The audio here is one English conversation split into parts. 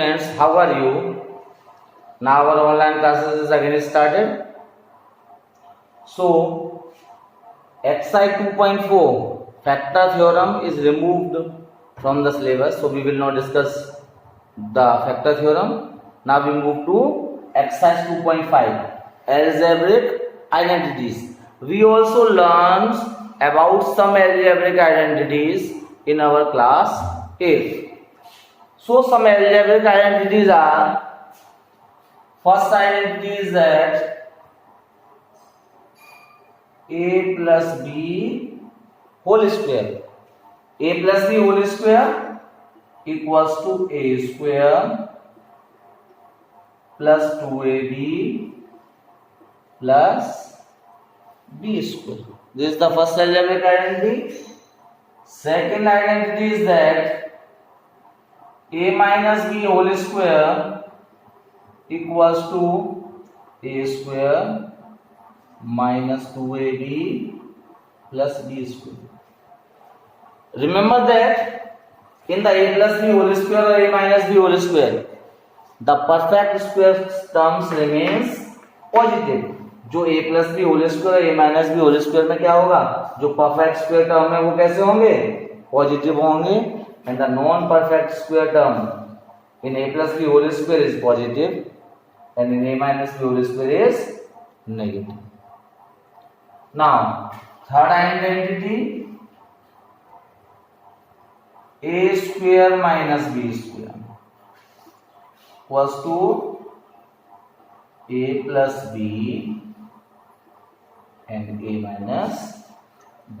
students, how are you? Now our online classes is again started. So exercise 2.4 factor theorem is removed from the syllabus, so we will not discuss the factor theorem. Now we move to exercise 2.5 algebraic identities. We also learned about some algebraic identities in our class 8. So some algebraic identities are, first identity is that a plus b whole square. A plus b whole square equals to a square plus 2ab plus b square. This is the first algebraic identity. Second identity is that a minus b whole square equals to a square minus 2ab plus b square. Remember that in the a plus b whole square or a minus b whole square, the perfect square terms remains positive. जो a plus b whole square और a minus b whole square में क्या होगा, जो perfect square term है वो कैसे होंगे, पॉजिटिव होंगे. And the non perfect square term in a plus b whole square is positive and in a minus b whole square is negative. Now third identity, a square minus b square equals to a plus b and a minus b.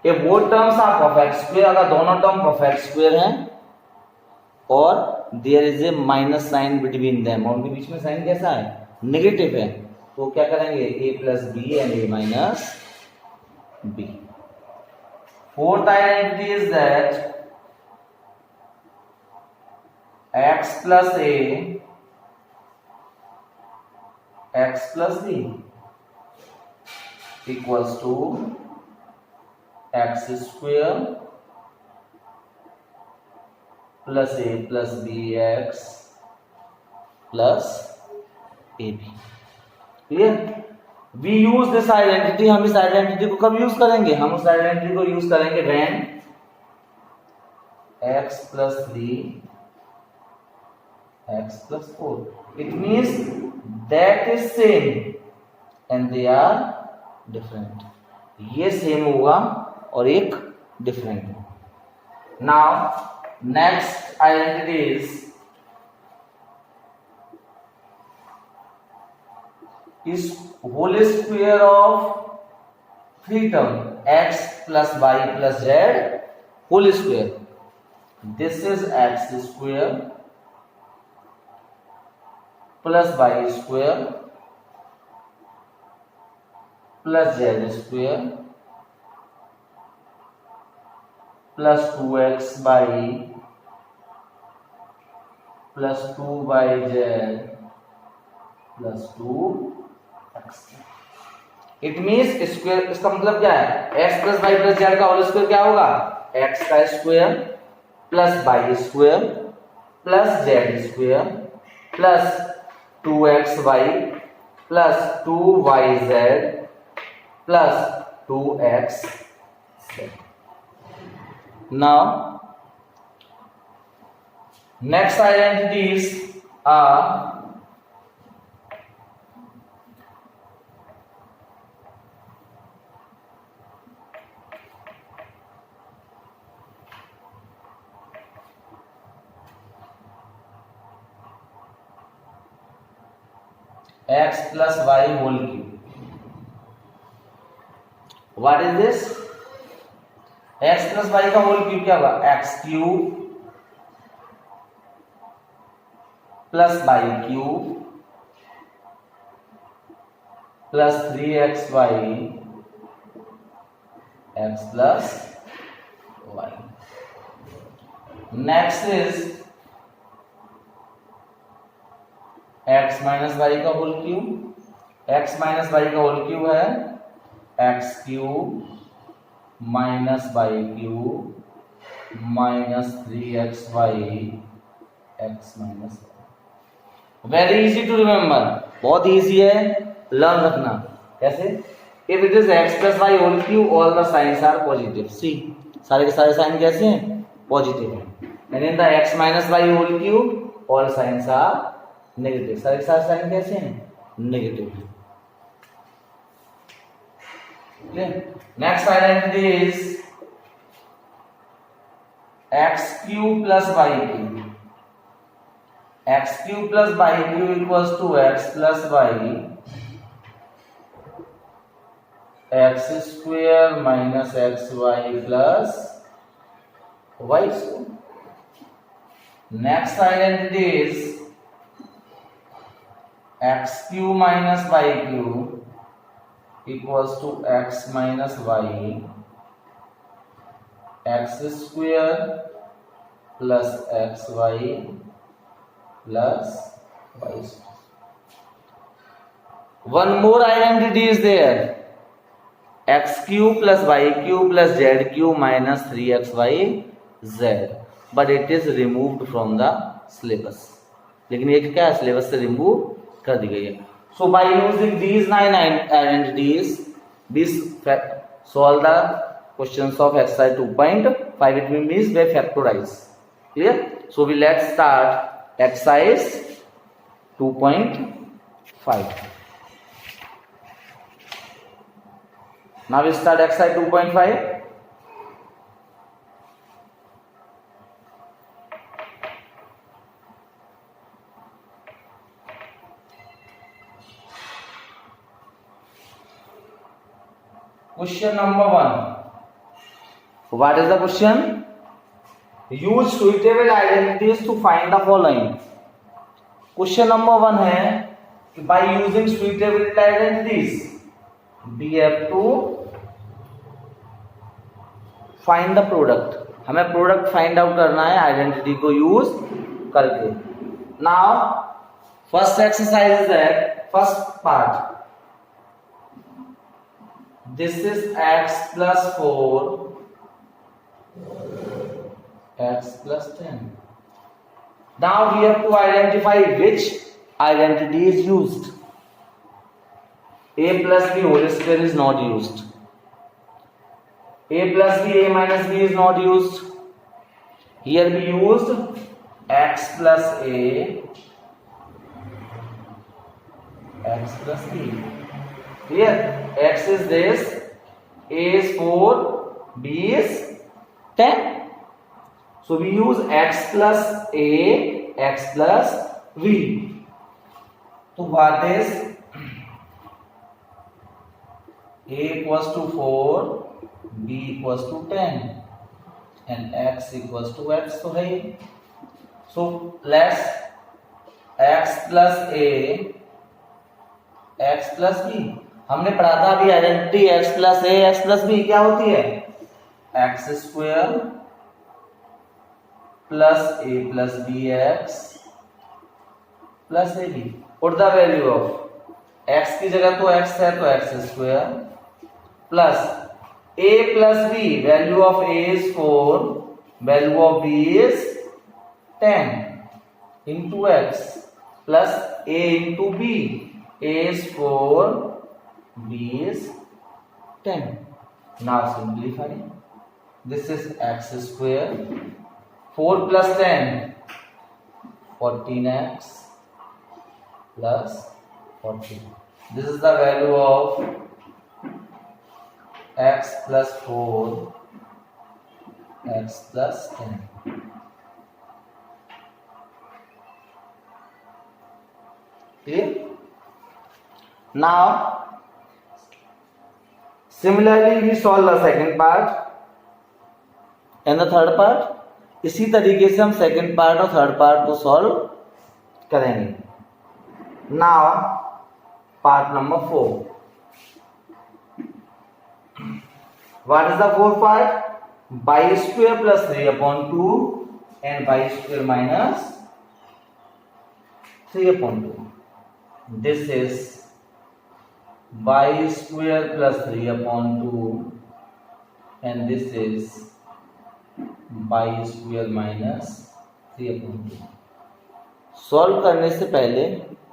ये both terms are perfect square. अगर दोनों term perfect square हैं और there is a minus sign between them, और उनके बीच में sign कैसा है, नेगेटिव है, तो क्या करेंगे, a plus b and a minus b. Fourth identity is that x plus a x plus b equals to x square plus a plus b x plus a b. Clear? We use this identity. हम इस identity को कब use करेंगे, हम उस identity को use करेंगे when x plus 3 x plus 4. It means that is same and they are different. ये सेम होगा और एक different. Now next identity is whole square of three term x plus y plus z whole square. This is x square plus y square plus z square plus 2xy plus 2yz plus 2x. इट मीन्स square, इसका मतलब क्या है, x plus y plus z का whole square क्या होगा, x का square plus y square plus z square plus 2xy plus 2yz plus 2x. Now next identities are x plus y whole cube. What is this? x plus y का whole cube क्या होगा, x cube plus y cube plus 3xy x plus y. Next is x minus y का whole cube. X minus y का whole cube है x cube minus y cube minus 3xy x minus, very easy to remember, बहुत easy है, learn रखना। कैसे? If it is x plus y whole cube all the signs are positive. See सारे के सारे sign कैसे हैं? पॉजिटिव हैं। And in the x minus y whole cube all signs are negative. सारे के सारे साइन कैसे हैं? नेगेटिव हैं। Next identity is x cube plus y cube. x cube plus y cube equals to x plus y x square minus x y plus y square. Next identity is x cube minus y cube equals to x minus y x square plus x y plus y square. One more identity is there, x cube plus y cube plus z cube minus 3xy z, but it is removed from the syllabus. लेकिन ये क्या है? Syllabus से remove कर दी गई है। So by using these 9 identities we solve the questions of exercise 2.5. It means by factorize. Clear? So we let's start exercise 2.5. Now we start exercise 2.5. Question number 1. What is the question? Use suitable identities to find the following. Question number 1 है कि by using suitable identities we have to find the product. हमें product find out करना है identity को use करके। Now first exercise is that first part, this is x plus 4 x plus 10. Now we have to identify which identity is used. A plus b whole square is not used. A plus b, a minus b is not used. Here we used x plus a, x plus b. Here x is this, a is 4, b is 10. So we use x plus a, x plus v. So what is a equals to 4, b equals to 10 and x equals to x. So hey, so let's x plus a, x plus b. हमने पढ़ा था अभी identity x plus a x plus b क्या होती है? X square plus a plus b x plus a b. Put the value of x की जगह तो x है तो एक्स स्क्वायर प्लस a प्लस b, value of a is 4, value of b is 10 into x plus a into b, a is 4, b is 10. Now simplify. This is x square, 4 plus 10, 14x plus 40. This is the value of x plus 4, x plus 10. Clear? Now similarly we solve the second part and the third part. इसी तरीके से हम second part और third part को solve करेंगे। Now part number 4. What is the fourth part? By square plus 3/2 and by square minus 3/2. This is y square plus 3/2 and this is y square minus 3/2. Solve करने से पहले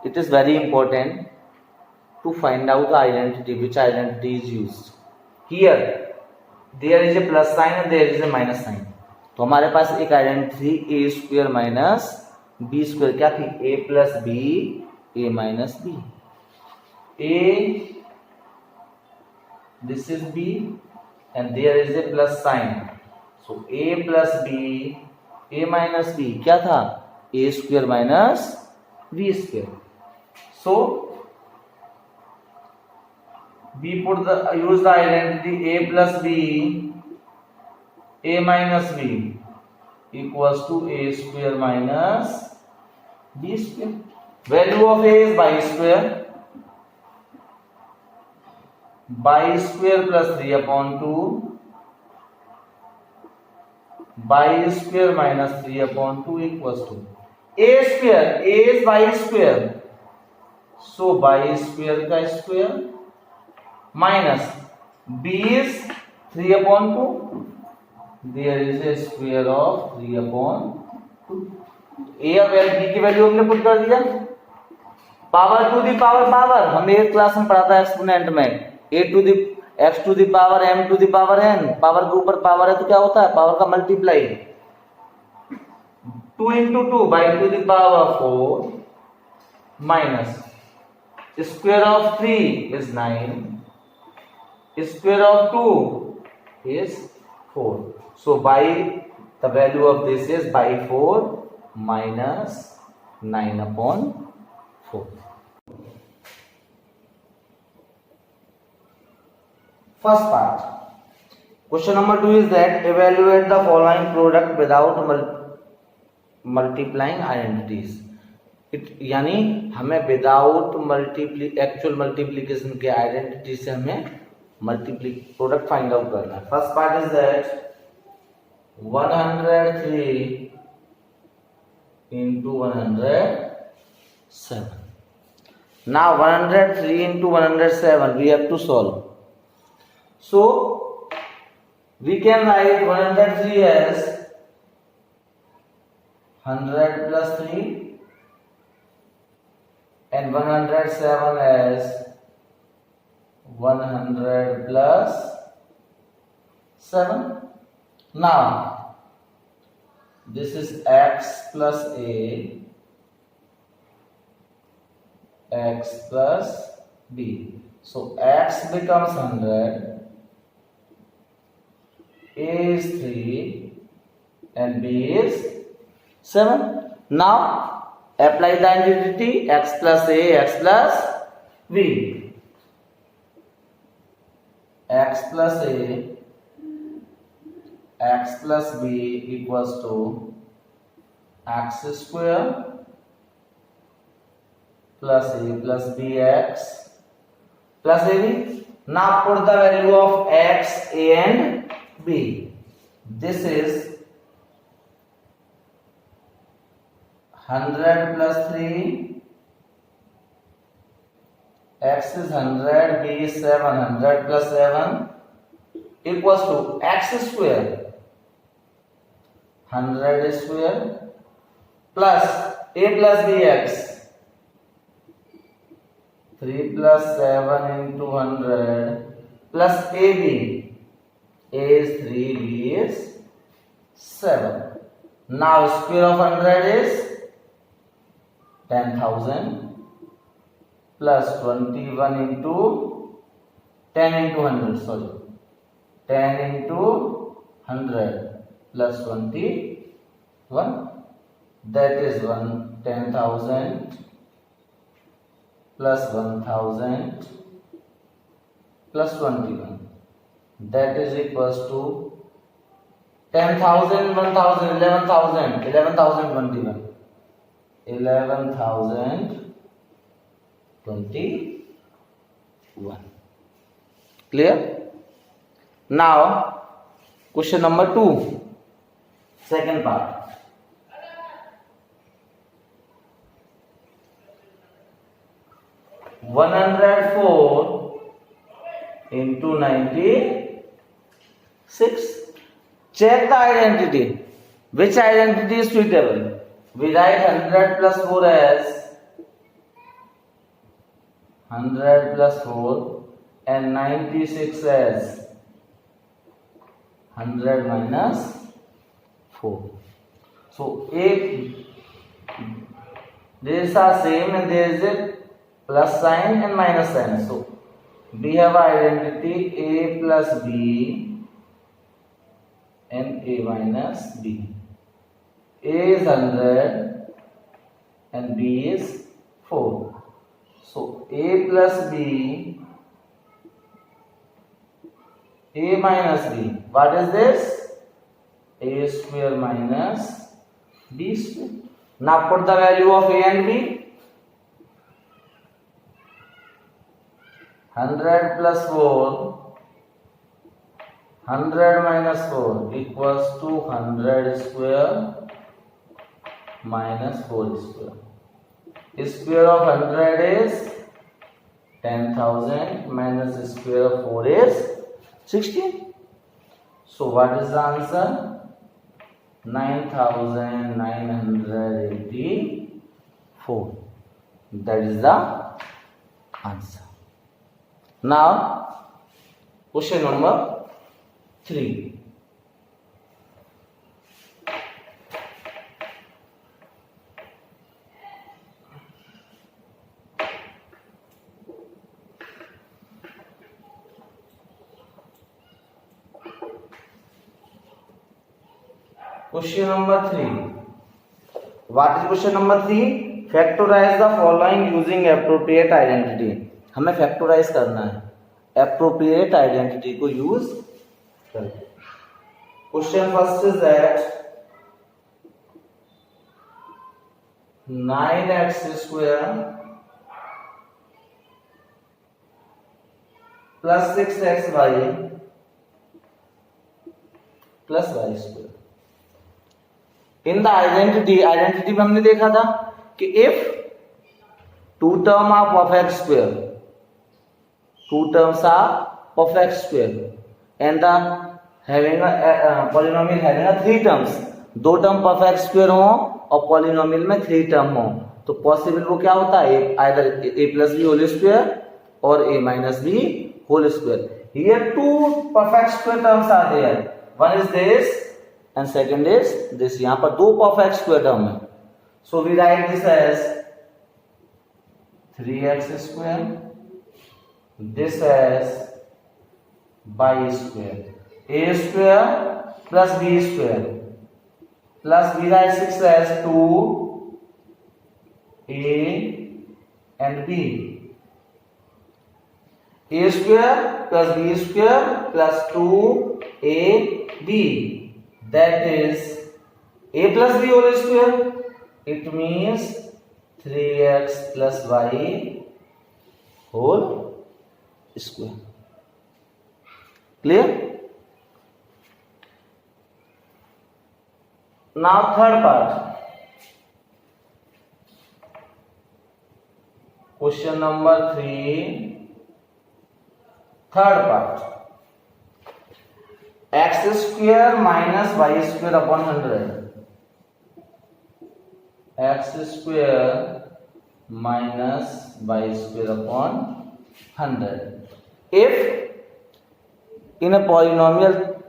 it is very important to find out the identity, which identity is used here. There is a plus sign and there is a minus sign. तो हमारे पास एक identity a square minus b square क्या थी, a plus b a minus b. A this is b and there is a plus sign, so a plus b a minus b क्या था, a square minus b square। so we use the identity a plus b a minus b equals to a square minus b square। value of a is by square, by square plus 3 upon 2 by square minus 3 upon 2 equals to a square, a is by square, so by square का square minus b is 3 upon 2, there is a square of 3 upon 2। a और b की value हमने put कर दिया, power to the power हमने एक class में पढ़ा था एक्सपोनेंट में, a to the x to the power m to the power n, power के ऊपर पावर है तो क्या होता है, पावर का multiply. 2 into 2 by 2 the power 4 minus square of 3 is 9, square of 2 is 4, so by the value of this is by 4 minus 9 upon 4। First part, question number 2 is that evaluate the following product without multiplying identities। यानी हमें without actual multiplication के identity से हमें product find out करना है। First part is that 103 into 107। now 103 into 107 we have to solve, so we can write 103 as 100 plus 3 and 107 as 100 plus 7। now this is x plus a, x plus b, so x becomes 100, a is 3 and b is 7। now apply the identity x plus a, x plus b, x plus a, x plus b equals to x square plus a plus bx plus ab। now put the value of x, a and b। this is 100 plus 3, x is 100, b is 7, 100 plus 7 equals to x square, 100 square plus a plus bx, 3 plus 7 into 100 plus ab, a is 3, b is 7। now square of 100 is 10,000 plus 21 into 10 into 100, sorry, 10 into 100 plus 21, that is 10,000 plus 1,000 plus 21, that is equals to 10,000, 1,000, 11,000, 11,021, 11,021। clear? now question number 2, second part, (104 into 96). check the identity, which identity is suitable, We write 100 plus 4 as 100 plus 4 and 96 as 100 minus 4. So these are same and there is a plus sign and minus sign. So we have identity a plus b and a minus b. A is 100 and b is 4. So a plus b, a minus b. What is this? A square minus b square. Now put the value of a and b. 100 plus 4, 100 minus 4 equals to 100 square minus 4 square. Square of 100 is 10,000 minus square of 4 is 16. So what is the answer? 9,984. That is the answer. Now question number 3. Question number 3. What is question number 3? Factorize the following using appropriate identity. हमें factorise करना है, appropriate identity को use करके. Question first is that 9x square plus 6xy plus y square. In the identity में हमने देखा था कि if two term of x square, two terms are of x square and the having a polynomial having a three terms, दो term of x square हो और polynomial में three term हो तो पॉसिबल वो क्या होता है, either a plus b whole square or a minus b whole square. Here two perfect square terms are there, one is this and second is this. यहाँ पर दो perfect square term है. So we write this as 3x square, this as y square, a square plus b square plus we write 6 as 2a and b, a square plus b square plus 2ab, that is a plus b whole square. It means 3x plus y whole square. Clear? Now third part. Question number 3. Third part. X square minus y square upon 100. X square minus y square upon 100. If in a polynomial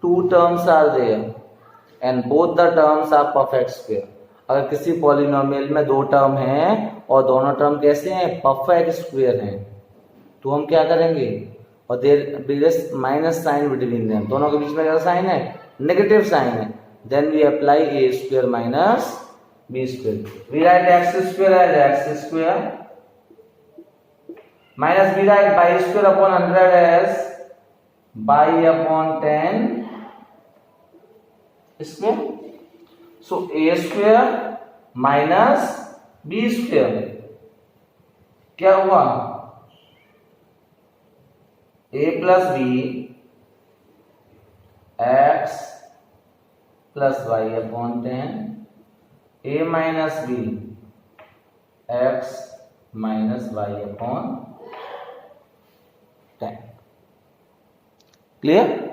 two terms are there and both the terms are perfect square, अगर किसी polynomial में दो term हैं और दोनों term कैसे हैं, perfect square हैं, तो हम क्या करेंगे, और there is minus sign between them, दोनों के बीच में क्या साइन है, नेगेटिव साइन है, then we apply a square minus b square. We write x square as x square minus we write by square upon 100 as by upon 10 square. So a square minus b square क्या हुआ, a plus b x plus y upon 10, a minus b x minus y upon 10. Clear?